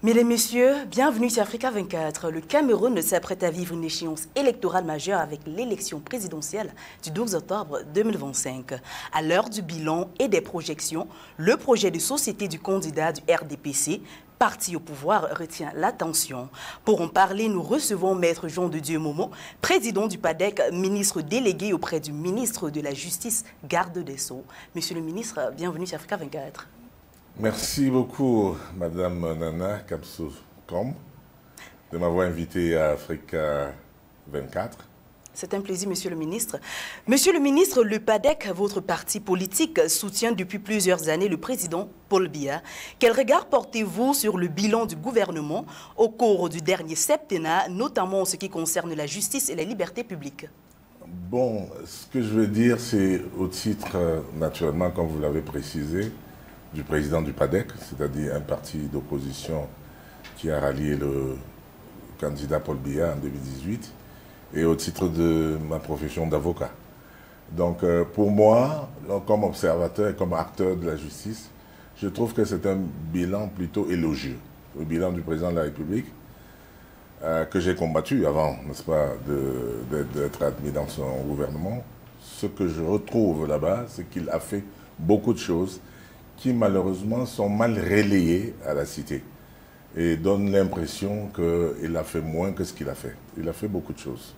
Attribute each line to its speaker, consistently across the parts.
Speaker 1: Mesdames, Messieurs, bienvenue sur Africa 24. Le Cameroun s'apprête à vivre une échéance électorale majeure avec l'élection présidentielle du 12 octobre 2025. À l'heure du bilan et des projections, le projet de société du candidat du RDPC, parti au pouvoir, retient l'attention. Pour en parler, nous recevons Maître Jean de Dieu Momo, président du PADEC, ministre délégué auprès du ministre de la Justice, garde des Sceaux. Monsieur le ministre, bienvenue sur Africa 24.
Speaker 2: Merci beaucoup, Madame Nana Kamsou-Komb, de m'avoir invité à Africa 24.
Speaker 1: C'est un plaisir, Monsieur le ministre. Monsieur le ministre, le PADEC, votre parti politique, soutient depuis plusieurs années le président Paul Biya. Quel regard portez-vous sur le bilan du gouvernement au cours du dernier septennat, notamment en ce qui concerne la justice et les libertés publiques?
Speaker 2: Bon, ce que je veux dire, c'est au titre, naturellement, comme vous l'avez précisé, du président du PADEC, c'est-à-dire un parti d'opposition qui a rallié le candidat Paul Biya en 2018, et au titre de ma profession d'avocat. Donc pour moi, comme observateur et comme acteur de la justice, je trouve que c'est un bilan plutôt élogieux. Le bilan du président de la République, que j'ai combattu avant, n'est-ce pas, d'être admis dans son gouvernement. Ce que je retrouve là-bas, c'est qu'il a fait beaucoup de choses qui malheureusement sont mal relayés à la cité et donnent l'impression qu'il a fait moins que ce qu'il a fait. Il a fait beaucoup de choses.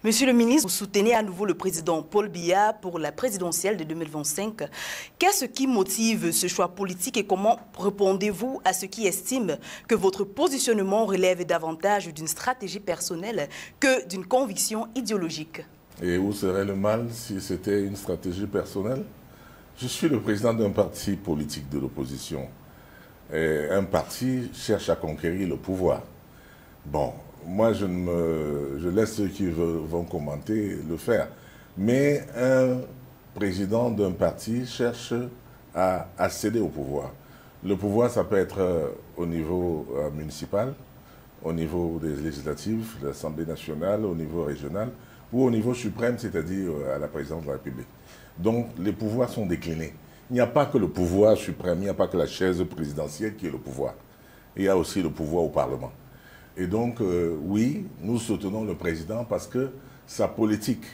Speaker 1: Monsieur le ministre, vous soutenez à nouveau le président Paul Biya pour la présidentielle de 2025. Qu'est-ce qui motive ce choix politique et comment répondez-vous à ceux qui estiment que votre positionnement relève davantage d'une stratégie personnelle que d'une conviction idéologique?
Speaker 2: Et où serait le mal si c'était une stratégie personnelle? Je suis le président d'un parti politique de l'opposition. Un parti cherche à conquérir le pouvoir. Bon, moi je laisse ceux qui vont commenter le faire. Mais un président d'un parti cherche à accéder au pouvoir. Le pouvoir, ça peut être au niveau municipal, au niveau des législatives, de l'Assemblée nationale, au niveau régional, ou au niveau suprême, c'est-à-dire à la présidence de la République. Donc, les pouvoirs sont déclinés. Il n'y a pas que le pouvoir suprême, il n'y a pas que la chaise présidentielle qui est le pouvoir. Il y a aussi le pouvoir au Parlement. Et donc, oui, nous soutenons le président parce que sa politique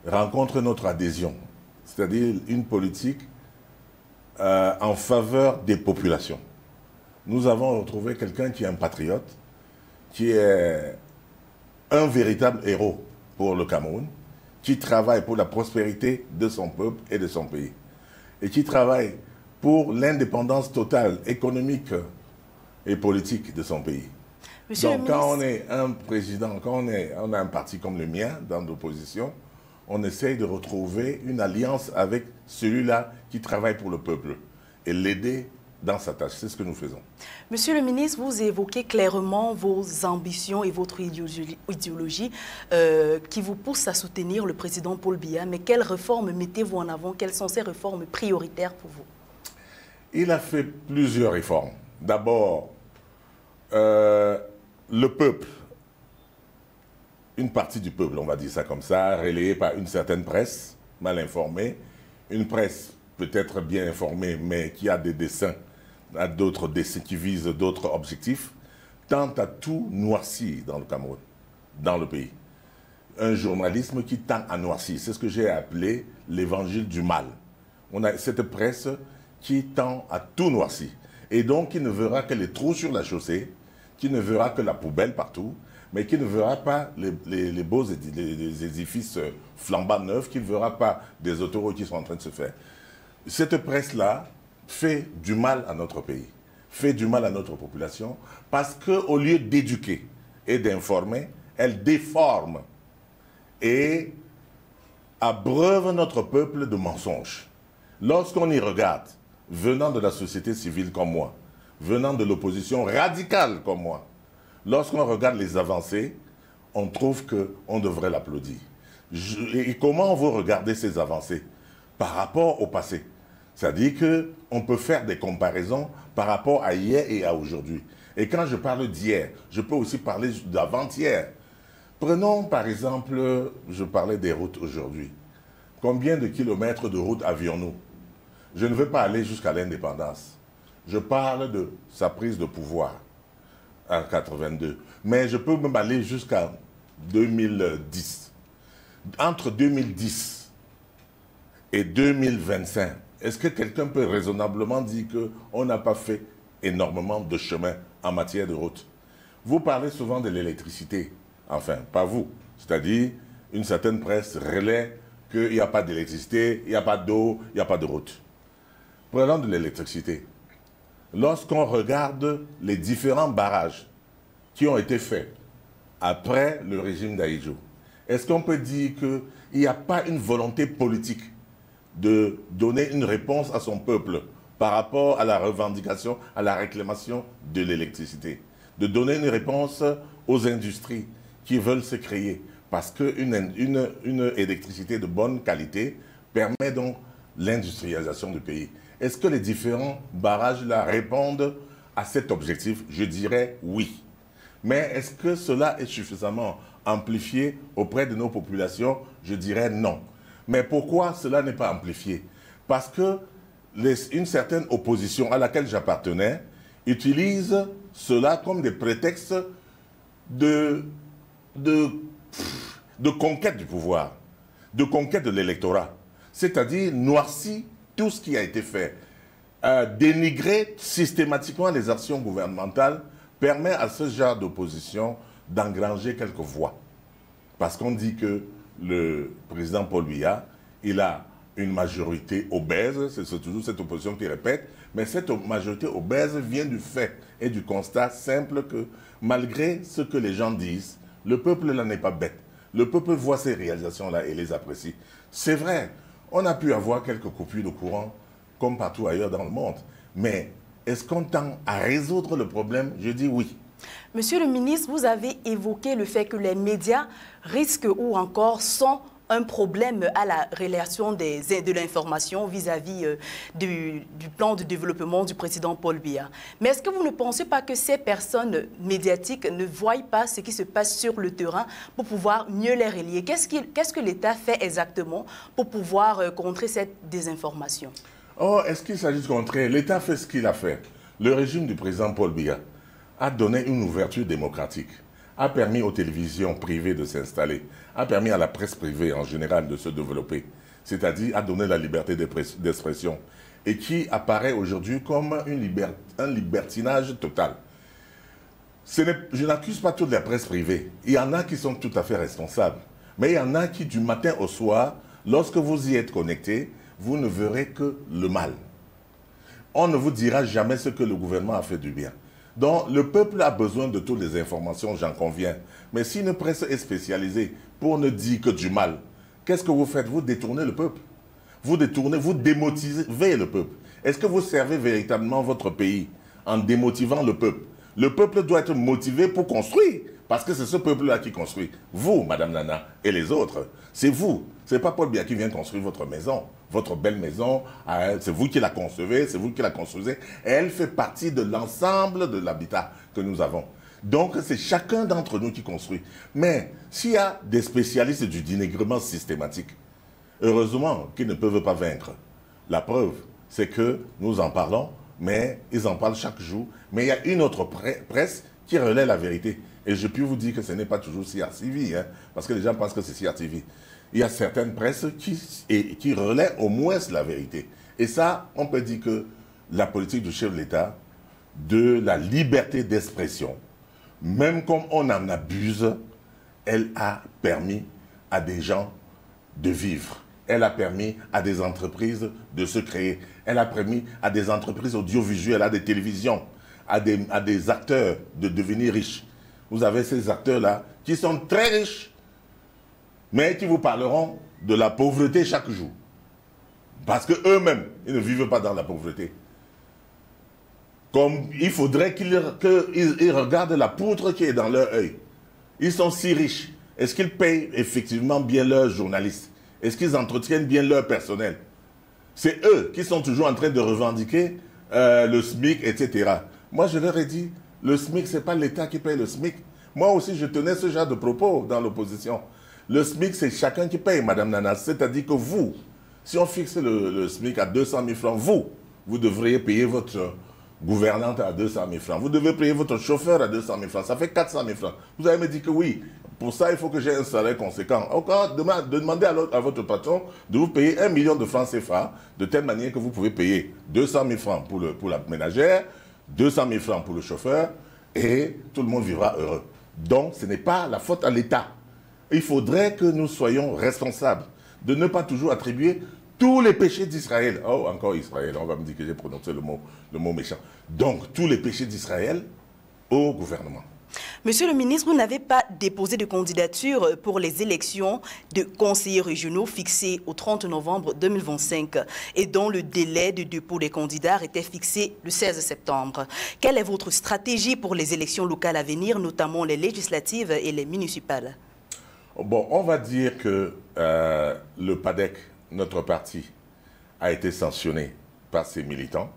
Speaker 2: rencontre notre adhésion. C'est-à-dire une politique en faveur des populations. Nous avons retrouvé quelqu'un qui est un patriote, qui est un véritable héros pour le Cameroun, qui travaille pour la prospérité de son peuple et de son pays, et qui travaille pour l'indépendance totale économique et politique de son pays. Donc quand on est un président, quand on a un parti comme le mien dans l'opposition, on essaye de retrouver une alliance avec celui-là qui travaille pour le peuple et l'aider dans sa tâche. C'est ce que nous faisons.
Speaker 1: Monsieur le ministre, vous évoquez clairement vos ambitions et votre idéologie qui vous pousse à soutenir le président Paul Biya. Mais quelles réformes mettez-vous en avant? Quelles sont ces réformes prioritaires pour vous?
Speaker 2: Il a fait plusieurs réformes. D'abord, le peuple, une partie du peuple, on va dire ça comme ça, relayée par une certaine presse mal informée, une presse peut-être bien informée, mais qui a des desseins, à d'autres desseins qui visent d'autres objectifs, tente à tout noircir dans le Cameroun, dans le pays. Un journalisme qui tend à noircir, c'est ce que j'ai appelé l'évangile du mal. On a cette presse qui tend à tout noircir, et donc qui ne verra que les trous sur la chaussée, qui ne verra que la poubelle partout, mais qui ne verra pas les beaux les édifices flambant neufs, qui ne verra pas des autoroutes qui sont en train de se faire. Cette presse-là fait du mal à notre pays, fait du mal à notre population, parce qu'au lieu d'éduquer et d'informer, elle déforme et abreuve notre peuple de mensonges. Lorsqu'on y regarde, venant de la société civile comme moi, venant de l'opposition radicale comme moi, lorsqu'on regarde les avancées, on trouve qu'on devrait l'applaudir. Et comment vous regardez ces avancées? Par rapport au passé. C'est-à-dire qu'on peut faire des comparaisons par rapport à hier et à aujourd'hui. Et quand je parle d'hier, je peux aussi parler d'avant-hier. Prenons par exemple, je parlais des routes aujourd'hui. Combien de kilomètres de routes avions-nous? Je ne veux pas aller jusqu'à l'indépendance. Je parle de sa prise de pouvoir en 82. Mais je peux même aller jusqu'à 2010. Entre 2010 et 2025, est-ce que quelqu'un peut raisonnablement dire qu'on n'a pas fait énormément de chemin en matière de route? Vous parlez souvent de l'électricité. Enfin, pas vous. C'est-à-dire, une certaine presse relaie qu'il n'y a pas d'électricité, il n'y a pas d'eau, il n'y a pas de route. Prenons de l'électricité. Lorsqu'on regarde les différents barrages qui ont été faits après le régime d'Ahidjo, est-ce qu'on peut dire qu'il n'y a pas une volonté politique de donner une réponse à son peuple par rapport à la revendication, à la réclamation de l'électricité? De donner une réponse aux industries qui veulent se créer, parce qu'une électricité de bonne qualité permet donc l'industrialisation du pays. Est-ce que les différents barrages-là répondent à cet objectif? Je dirais oui. Mais est-ce que cela est suffisamment amplifié auprès de nos populations? Je dirais non. Mais pourquoi cela n'est pas amplifié? Parce que une certaine opposition à laquelle j'appartenais utilise cela comme des prétextes de conquête du pouvoir, de conquête de l'électorat. C'est-à-dire noircir tout ce qui a été fait. Dénigrer systématiquement les actions gouvernementales permet à ce genre d'opposition d'engranger quelques voix. Parce qu'on dit que le président Paul Biya, il a une majorité obèse, c'est toujours cette opposition qui répète, mais cette majorité obèse vient du fait et du constat simple que malgré ce que les gens disent, le peuple là n'est pas bête. Le peuple voit ces réalisations-là et les apprécie. C'est vrai, on a pu avoir quelques coupures de courant comme partout ailleurs dans le monde, mais est-ce qu'on tend à résoudre le problème? Je dis oui.
Speaker 1: Monsieur le ministre, vous avez évoqué le fait que les médias risquent ou encore sont un problème à la relation de l'information vis-à-vis du plan de développement du président Paul Biya. Mais est-ce que vous ne pensez pas que ces personnes médiatiques ne voient pas ce qui se passe sur le terrain pour pouvoir mieux les relier? Qu'est-ce que l'État fait exactement pour pouvoir contrer cette désinformation?
Speaker 2: Oh, est-ce qu'il s'agit de contrer? L'État fait ce qu'il a fait. Le régime du président Paul Biya a donné une ouverture démocratique, a permis aux télévisions privées de s'installer, a permis à la presse privée en général de se développer, c'est-à-dire a donné la liberté d'expression, et qui apparaît aujourd'hui comme un libertinage total. Je n'accuse pas toute la presse privée. Il y en a qui sont tout à fait responsables. Mais il y en a qui, du matin au soir, lorsque vous y êtes connecté, vous ne verrez que le mal. On ne vous dira jamais ce que le gouvernement a fait du bien. Donc, le peuple a besoin de toutes les informations, j'en conviens. Mais si une presse est spécialisée pour ne dire que du mal, qu'est-ce que vous faites? Vous détournez le peuple. Vous détournez, vous démotivez le peuple. Est-ce que vous servez véritablement votre pays en démotivant le peuple? Le peuple doit être motivé pour construire, parce que c'est ce peuple-là qui construit. Vous, Madame Nana, et les autres, c'est vous. Ce n'est pas Paul Biya qui vient construire votre maison, votre belle maison. C'est vous qui la concevez, c'est vous qui la construisez. Et elle fait partie de l'ensemble de l'habitat que nous avons. Donc, c'est chacun d'entre nous qui construit. Mais s'il y a des spécialistes du dénigrement systématique, heureusement qu'ils ne peuvent pas vaincre. La preuve, c'est que nous en parlons, mais ils en parlent chaque jour. Mais il y a une autre presse qui relaie la vérité. Et je peux vous dire que ce n'est pas toujours CRTV, hein, parce que les gens pensent que c'est CRTV. Il y a certaines presses qui relaient au moins la vérité. Et ça, on peut dire que la politique du chef de l'État, de la liberté d'expression, même comme on en abuse, elle a permis à des gens de vivre. Elle a permis à des entreprises de se créer. Elle a permis à des entreprises audiovisuelles, à des télévisions, à des acteurs de devenir riches. Vous avez ces acteurs-là qui sont très riches, mais qui vous parleront de la pauvreté chaque jour. Parce qu'eux-mêmes, ils ne vivent pas dans la pauvreté. Comme il faudrait qu'ils regardent la poutre qui est dans leur œil. Ils sont si riches. Est-ce qu'ils payent effectivement bien leurs journalistes? Est-ce qu'ils entretiennent bien leur personnel? C'est eux qui sont toujours en train de revendiquer le SMIC, etc. Moi, je leur ai dit, le SMIC, ce n'est pas l'État qui paye le SMIC. Moi aussi, je tenais ce genre de propos dans l'opposition. Le SMIC, c'est chacun qui paye, Madame Nana. C'est-à-dire que vous, si on fixe le SMIC à 200 000 francs, vous devriez payer votre gouvernante à 200 000 francs. Vous devez payer votre chauffeur à 200 000 francs. Ça fait 400 000 francs. Vous allez me dire que oui, pour ça, il faut que j'ai un salaire conséquent. Encore, demandez à votre patron de vous payer 1 million de francs CFA, de telle manière que vous pouvez payer 200 000 francs pour la ménagère, 200 000 francs pour le chauffeur, et tout le monde vivra heureux. Donc, ce n'est pas la faute à l'État. Il faudrait que nous soyons responsables de ne pas toujours attribuer tous les péchés d'Israël. Oh, encore Israël, on va me dire que j'ai prononcé le mot méchant. Donc, tous les péchés d'Israël au gouvernement.
Speaker 1: Monsieur le ministre, vous n'avez pas déposé de candidature pour les élections de conseillers régionaux fixées au 30 novembre 2025 et dont le délai de dépôt des candidats était fixé le 16 septembre. Quelle est votre stratégie pour les élections locales à venir, notamment les législatives et les municipales?
Speaker 2: Bon, on va dire que le PADEC, notre parti, a été sanctionné par ses militants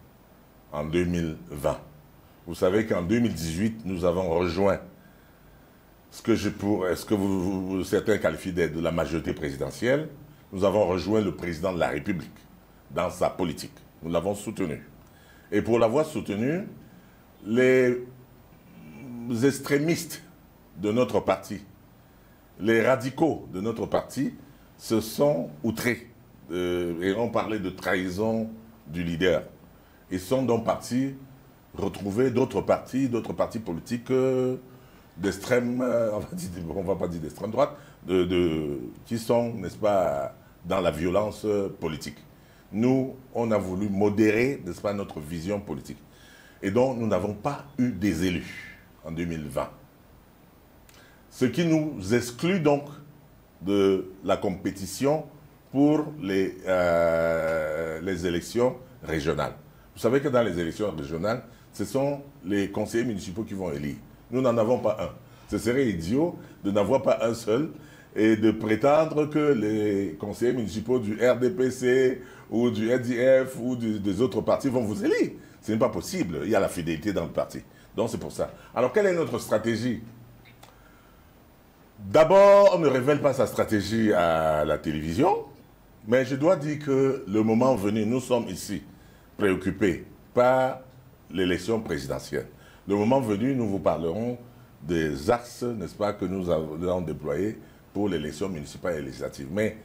Speaker 2: en 2020. Vous savez qu'en 2018, nous avons rejoint ce que certains qualifient de la majorité présidentielle. Nous avons rejoint le président de la République dans sa politique. Nous l'avons soutenu. Et pour l'avoir soutenu, les extrémistes de notre parti, les radicaux de notre parti se sont outrés et ont parlé de trahison du leader. Ils sont donc partis retrouver d'autres partis politiques d'extrême, on va pas dire d'extrême droite, qui sont, n'est-ce pas, dans la violence politique. Nous, on a voulu modérer, n'est-ce pas, notre vision politique. Et donc, nous n'avons pas eu des élus en 2020. Ce qui nous exclut donc de la compétition pour les élections régionales. Vous savez que dans les élections régionales, ce sont les conseillers municipaux qui vont élire. Nous n'en avons pas un. Ce serait idiot de n'avoir pas un seul et de prétendre que les conseillers municipaux du RDPC ou du RDF ou des autres partis vont vous élire. Ce n'est pas possible. Il y a la fidélité dans le parti. Donc c'est pour ça. Alors quelle est notre stratégie? D'abord, on ne révèle pas sa stratégie à la télévision, mais je dois dire que le moment venu, nous sommes ici préoccupés par l'élection présidentielle. Le moment venu, nous vous parlerons des axes, n'est-ce pas, que nous avons déployés pour l'élection municipale et législative. Mais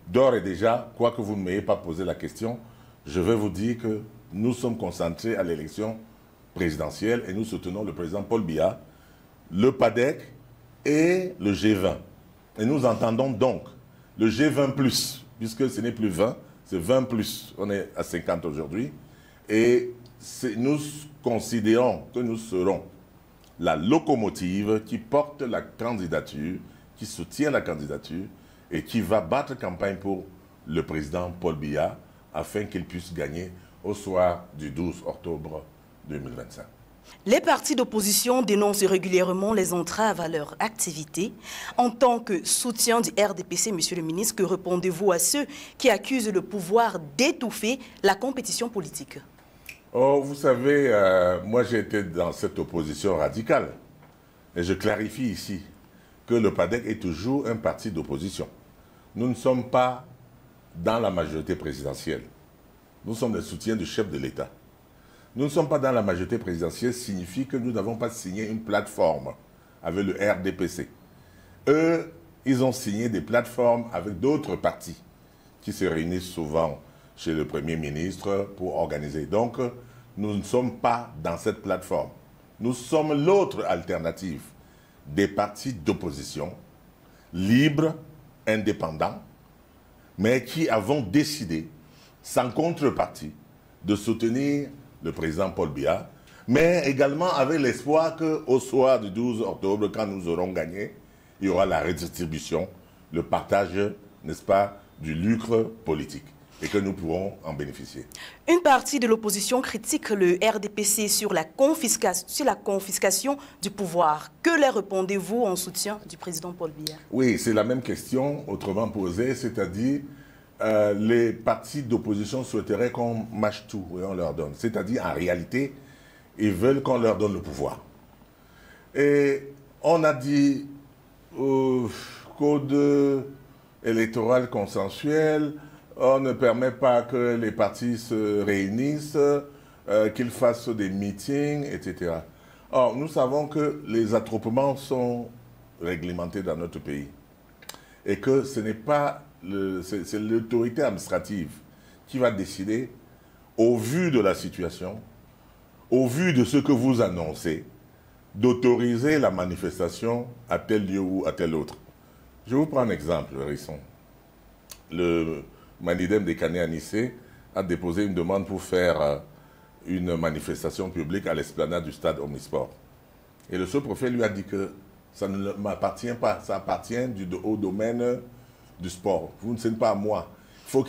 Speaker 2: d'ores et déjà, quoi que vous ne m'ayez pas posé la question, je vais vous dire que nous sommes concentrés à l'élection présidentielle et nous soutenons le président Paul Biya, le PADEC et le G20. Et nous entendons donc le G20+, puisque ce n'est plus 20, c'est 20+. On est à 50 aujourd'hui. Et nous considérons que nous serons la locomotive qui porte la candidature, qui soutient la candidature et qui va battre campagne pour le président Paul Biya afin qu'il puisse gagner au soir du 12 octobre 2025.
Speaker 1: Les partis d'opposition dénoncent régulièrement les entraves à leur activité. En tant que soutien du RDPC, monsieur le ministre, que répondez-vous à ceux qui accusent le pouvoir d'étouffer la compétition politique?
Speaker 2: Oh, vous savez, moi j'ai été dans cette opposition radicale. Et je clarifie ici que le PADEC est toujours un parti d'opposition. Nous ne sommes pas dans la majorité présidentielle. Nous sommes les soutiens du chef de l'État. Nous ne sommes pas dans la majorité présidentielle signifie que nous n'avons pas signé une plateforme avec le RDPC. Eux, ils ont signé des plateformes avec d'autres partis qui se réunissent souvent chez le Premier ministre pour organiser. Donc, nous ne sommes pas dans cette plateforme. Nous sommes l'autre alternative des partis d'opposition, libres, indépendants, mais qui avons décidé, sans contrepartie, de soutenir le président Paul Biya, mais également avec l'espoir qu'au soir du 12 octobre, quand nous aurons gagné, il y aura la redistribution, le partage, n'est-ce pas, du lucre politique et que nous pourrons en bénéficier.
Speaker 1: Une partie de l'opposition critique le RDPC sur la confiscation du pouvoir. Que leur répondez-vous en soutien du président Paul Biya?
Speaker 2: Oui, c'est la même question, autrement posée, c'est-à-dire les partis d'opposition souhaiteraient qu'on mâche tout et on leur donne. C'est-à-dire, en réalité, ils veulent qu'on leur donne le pouvoir. Et on a dit au code électoral consensuel, on ne permet pas que les partis se réunissent, qu'ils fassent des meetings, etc. Or, nous savons que les attroupements sont réglementés dans notre pays et que ce n'est pas c'est l'autorité administrative qui va décider, au vu de la situation, au vu de ce que vous annoncez, d'autoriser la manifestation à tel lieu ou à tel autre. Je vous prends un exemple, Risson. Le Manidem des Canets à Nissé a déposé une demande pour faire une manifestation publique à l'esplanade du stade Omnisport. Et le sous-préfet lui a dit que ça ne m'appartient pas, ça appartient au domaine du sport. Vous ne savez pas à moi. Il faut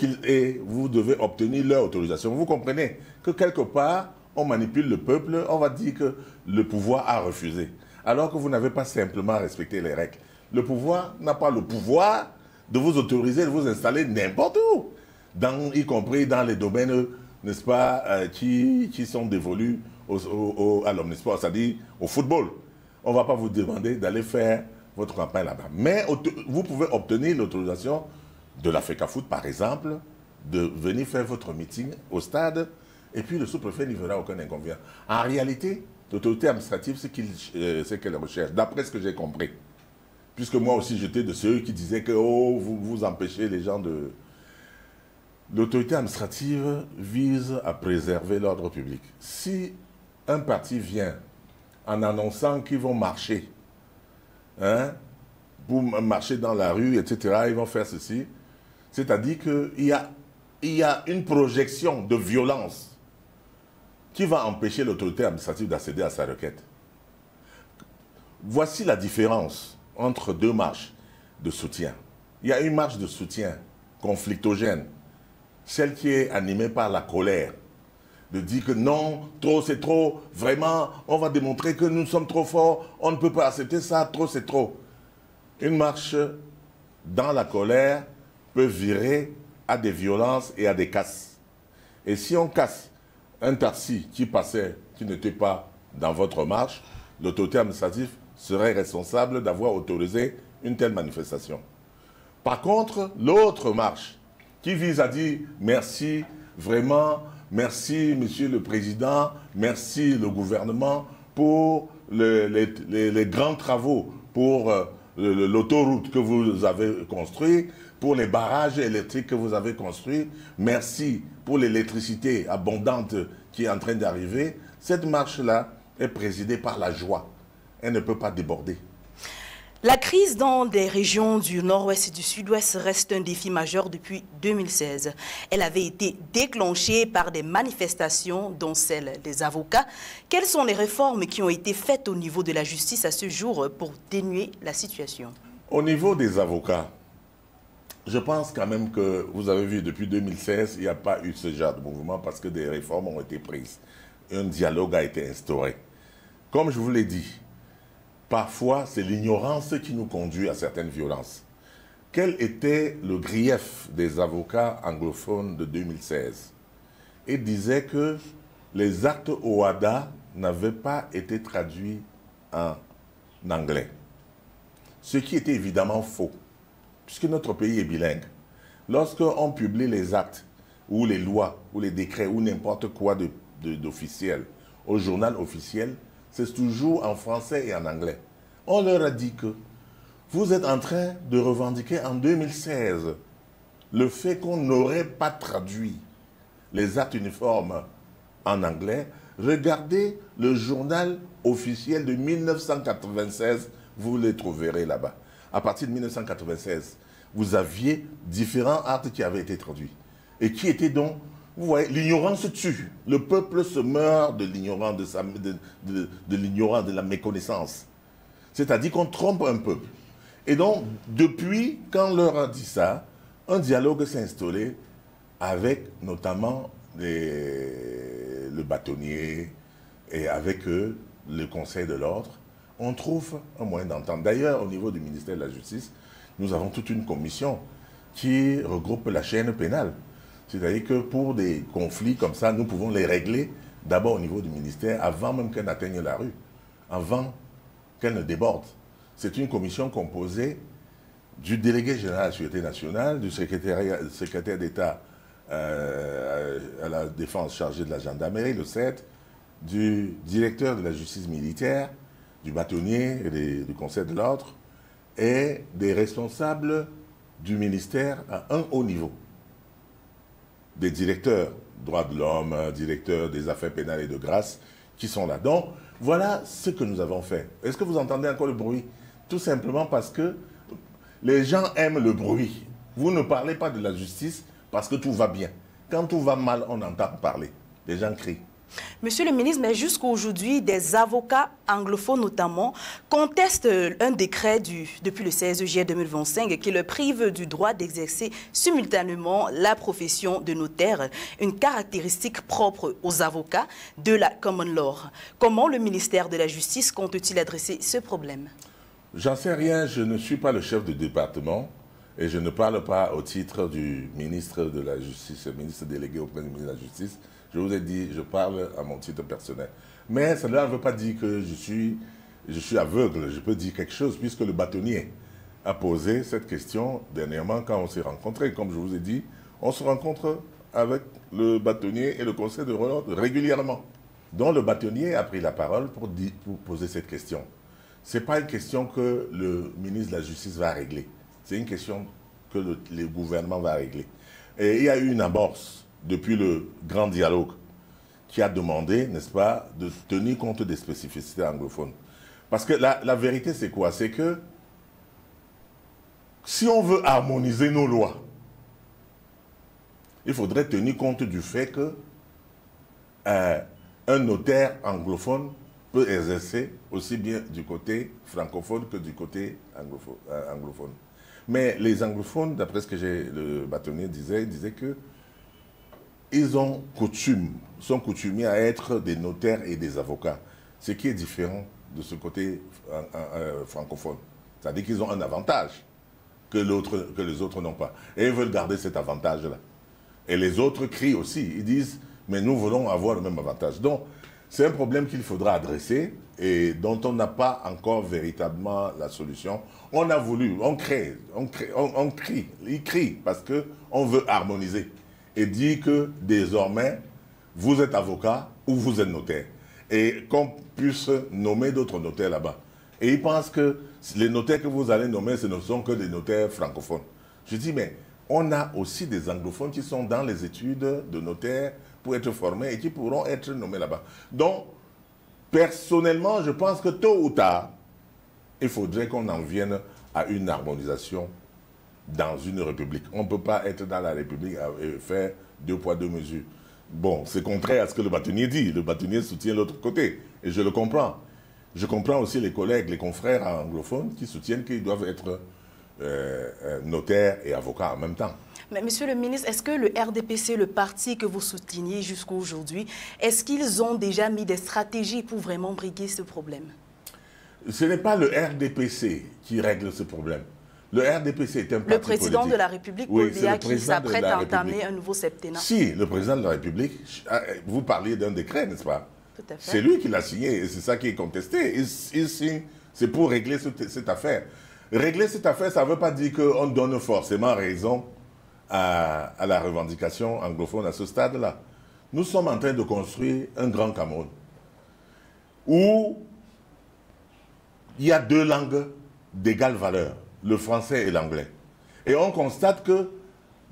Speaker 2: vous devez obtenir leur autorisation. Vous comprenez que quelque part, on manipule le peuple, on va dire que le pouvoir a refusé. Alors que vous n'avez pas simplement respecté les règles. Le pouvoir n'a pas le pouvoir de vous autoriser, de vous installer n'importe où, y compris dans les domaines, n'est-ce pas, qui sont dévolus à l'omnisport, c'est-à-dire au football. On ne va pas vous demander d'aller faire votre campagne là-bas. Mais vous pouvez obtenir l'autorisation de la FECAFOOT, par exemple, de venir faire votre meeting au stade, et puis le sous-préfet n'y verra aucun inconvénient. En réalité, l'autorité administrative, c'est qu'elle recherche, d'après ce que j'ai compris. Puisque moi aussi, j'étais de ceux qui disaient que vous empêchez les gens de... L'autorité administrative vise à préserver l'ordre public. Si un parti vient en annonçant qu'ils vont marcher, pour marcher dans la rue, etc., ils vont faire ceci, c'est-à-dire qu'il y a une projection de violence qui va empêcher l'autorité administrative d'accéder à sa requête. Voici la différence entre deux marches de soutien. Il y a une marche de soutien conflictogène, celle qui est animée par la colère, de dire que non, trop c'est trop, vraiment, on va démontrer que nous sommes trop forts, on ne peut pas accepter ça, trop c'est trop. Une marche dans la colère peut virer à des violences et à des casses. Et si on casse un taxi qui passait, qui n'était pas dans votre marche, l'autorité administrative serait responsable d'avoir autorisé une telle manifestation. Par contre, l'autre marche, qui vise à dire merci, vraiment, merci Monsieur le Président, merci le gouvernement pour les grands travaux, pour l'autoroute que vous avez construite, pour les barrages électriques que vous avez construits, merci pour l'électricité abondante qui est en train d'arriver. Cette marche-là est présidée par la joie. Elle ne peut pas déborder.
Speaker 1: La crise dans des régions du nord-ouest et du sud-ouest reste un défi majeur depuis 2016. Elle avait été déclenchée par des manifestations, dont celle des avocats. Quelles sont les réformes qui ont été faites au niveau de la justice à ce jour pour dénuer la situation?
Speaker 2: Au niveau des avocats, je pense quand même que vous avez vu depuis 2016, il n'y a pas eu ce genre de mouvement parce que des réformes ont été prises. Un dialogue a été instauré. Comme je vous l'ai dit, parfois, c'est l'ignorance qui nous conduit à certaines violences. Quel était le grief des avocats anglophones de 2016? Ils disaient que les actes OHADA n'avaient pas été traduits en anglais. Ce qui était évidemment faux, puisque notre pays est bilingue. Lorsqu'on publie les actes, ou les lois, ou les décrets, ou n'importe quoi d'officiel au journal officiel, c'est toujours en français et en anglais. On leur a dit que vous êtes en train de revendiquer en 2016 le fait qu'on n'aurait pas traduit les actes uniformes en anglais. Regardez le journal officiel de 1996, vous les trouverez là-bas. À partir de 1996, vous aviez différents actes qui avaient été traduits. Et qui étaient donc... Vous voyez, l'ignorance tue. Le peuple se meurt de l'ignorance, de l'ignorance, de la méconnaissance. C'est-à-dire qu'on trompe un peuple. Et donc, depuis, quand on leur a dit ça, un dialogue s'est instauré avec notamment le bâtonnier et avec eux, le Conseil de l'ordre. On trouve un moyen d'entendre. D'ailleurs, au niveau du ministère de la Justice, nous avons toute une commission qui regroupe la chaîne pénale. C'est-à-dire que pour des conflits comme ça, nous pouvons les régler d'abord au niveau du ministère, avant même qu'elle n'atteigne la rue, avant qu'elle ne déborde. C'est une commission composée du délégué général de la Sûreté nationale, du secrétaire d'État à la défense chargée de la gendarmerie, le 7, du directeur de la justice militaire, du bâtonnier et du conseil de l'ordre, et des responsables du ministère à un haut niveau. Des directeurs droits de l'homme, directeurs des affaires pénales et de grâce qui sont là. Donc, voilà ce que nous avons fait. Est-ce que vous entendez encore le bruit? Tout simplement parce que les gens aiment le bruit. Vous ne parlez pas de la justice parce que tout va bien. Quand tout va mal, on entend parler. Les gens crient.
Speaker 1: Monsieur le ministre, mais jusqu'à aujourd'hui, des avocats anglophones notamment contestent un décret depuis le 16 juillet 2025 qui le prive du droit d'exercer simultanément la profession de notaire, une caractéristique propre aux avocats de la common law. Comment le ministère de la Justice compte-t-il adresser ce problème?
Speaker 2: J'en sais rien, je ne suis pas le chef de département et je ne parle pas au titre du ministre de la Justice, le ministre délégué auprès du ministre de la Justice. Je vous ai dit, je parle à mon titre personnel. Mais cela ne veut pas dire que je suis aveugle. Je peux dire quelque chose, puisque le bâtonnier a posé cette question dernièrement quand on s'est rencontrés. Comme je vous ai dit, on se rencontre avec le bâtonnier et le conseil de l'ordre régulièrement. Donc le bâtonnier a pris la parole pour poser cette question. Ce n'est pas une question que le ministre de la Justice va régler. C'est une question que le gouvernement va régler. Et il y a eu une amorce depuis le grand dialogue, qui a demandé, n'est-ce pas, de tenir compte des spécificités anglophones. Parce que la vérité, c'est quoi? C'est que si on veut harmoniser nos lois, il faudrait tenir compte du fait que un notaire anglophone peut exercer aussi bien du côté francophone que du côté anglophone. Mais les anglophones, d'après ce que le bâtonnier disait, il disait que ils sont coutumiers à être des notaires et des avocats, ce qui est différent de ce côté francophone. C'est-à-dire qu'ils ont un avantage que les autres n'ont pas. Et ils veulent garder cet avantage-là. Et les autres crient aussi. Ils disent, mais nous voulons avoir le même avantage. Donc, c'est un problème qu'il faudra adresser et dont on n'a pas encore véritablement la solution. On a voulu, on crie, ils crient parce qu'on veut harmoniser. Et dit que désormais, vous êtes avocat ou vous êtes notaire. Et qu'on puisse nommer d'autres notaires là-bas. Et ils pensent que les notaires que vous allez nommer, ce ne sont que des notaires francophones. Je dis, mais on a aussi des anglophones qui sont dans les études de notaire pour être formés et qui pourront être nommés là-bas. Donc, personnellement, je pense que tôt ou tard, il faudrait qu'on en vienne à une harmonisation dans une république. On ne peut pas être dans la république et faire deux poids, deux mesures. Bon, c'est contraire à ce que le bâtonnier dit. Le bâtonnier soutient l'autre côté. Et je le comprends. Je comprends aussi les collègues, les confrères anglophones qui soutiennent qu'ils doivent être notaires et avocats en même temps.
Speaker 1: Mais monsieur le ministre, est-ce que le RDPC, le parti que vous souteniez jusqu'à aujourd'hui, est-ce qu'ils ont déjà mis des stratégies pour vraiment briguer ce problème? Ce
Speaker 2: n'est pas le RDPC qui règle ce problème. Le RDPC est un parti
Speaker 1: Le président
Speaker 2: politique.
Speaker 1: De la République,
Speaker 2: oui,
Speaker 1: qui s'apprête à entamer un nouveau septennat.
Speaker 2: Si, le président de la République, vous parliez d'un décret, n'est-ce pas?
Speaker 1: Tout à fait.
Speaker 2: C'est lui qui l'a signé et c'est ça qui est contesté. Il signe, c'est pour régler cette affaire. Régler cette affaire, ça ne veut pas dire qu'on donne forcément raison à la revendication anglophone à ce stade-là. Nous sommes en train de construire un grand Cameroun où il y a deux langues d'égale valeur, le français et l'anglais. Et on constate que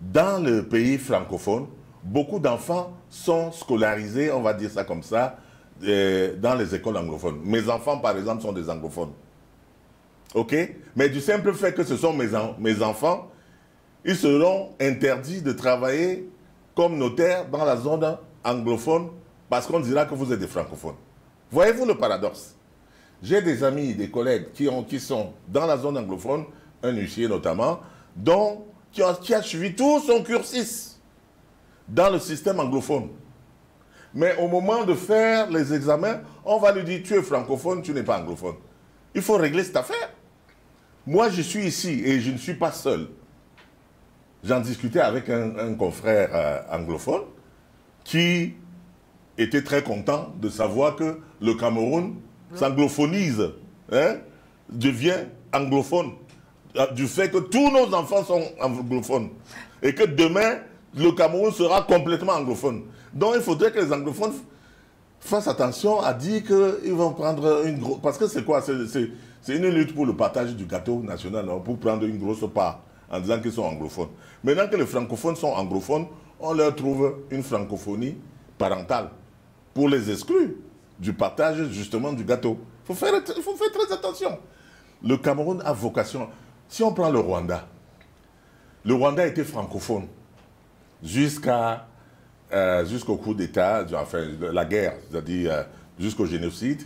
Speaker 2: dans le pays francophone, beaucoup d'enfants sont scolarisés, on va dire ça comme ça, dans les écoles anglophones. Mes enfants, par exemple, sont des anglophones. OK? Mais du simple fait que ce sont mes enfants, ils seront interdits de travailler comme notaires dans la zone anglophone parce qu'on dira que vous êtes des francophones. Voyez-vous le paradoxe? J'ai des amis, des collègues qui sont dans la zone anglophone, un huissier notamment, qui a suivi tout son cursus dans le système anglophone. Mais au moment de faire les examens, on va lui dire, tu es francophone, tu n'es pas anglophone. Il faut régler cette affaire. Moi, je suis ici et je ne suis pas seul. J'en discutais avec un confrère anglophone qui était très content de savoir que le Cameroun s'anglophonise, hein, devient anglophone, du fait que tous nos enfants sont anglophones. Et que demain, le Cameroun sera complètement anglophone. Donc il faudrait que les anglophones fassent attention à dire qu'ils vont prendre une grosse... Parce que c'est quoi? C'est une lutte pour le partage du gâteau national, non? Pour prendre une grosse part en disant qu'ils sont anglophones. Maintenant que les francophones sont anglophones, on leur trouve une francophonie parentale pour les exclure du partage justement du gâteau. Il faut faire très attention. Le Cameroun a vocation... Si on prend le Rwanda était francophone jusqu'au coup d'État, enfin la guerre, c'est-à-dire jusqu'au génocide,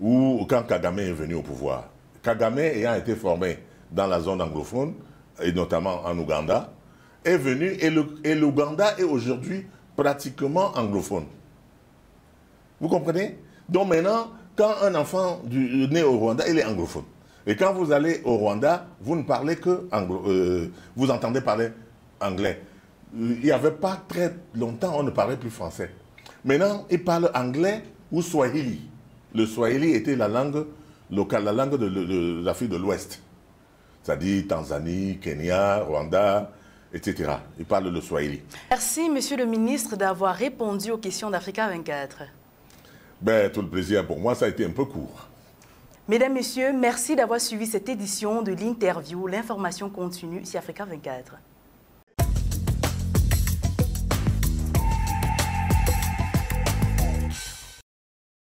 Speaker 2: ou quand Kagame est venu au pouvoir. Kagame ayant été formé dans la zone anglophone, et notamment en Ouganda, est venu et l'Ouganda est aujourd'hui pratiquement anglophone. Vous comprenez? Donc maintenant, quand un enfant né au Rwanda, il est anglophone. Et quand vous allez au Rwanda, vous ne parlez que vous entendez parler anglais. Il n'y avait pas très longtemps, on ne parlait plus français. Maintenant, ils parlent anglais ou swahili. Le swahili était la langue locale, la langue de l'Afrique de l'Ouest. C'est-à-dire Tanzanie, Kenya, Rwanda, etc. Ils parlent le swahili.
Speaker 1: Merci, monsieur le ministre, d'avoir répondu aux questions d'Africa 24.
Speaker 2: Ben, tout le plaisir pour moi, ça a été un peu court.
Speaker 1: Mesdames, Messieurs, merci d'avoir suivi cette édition de l'interview. L'information continue sur Africa 24.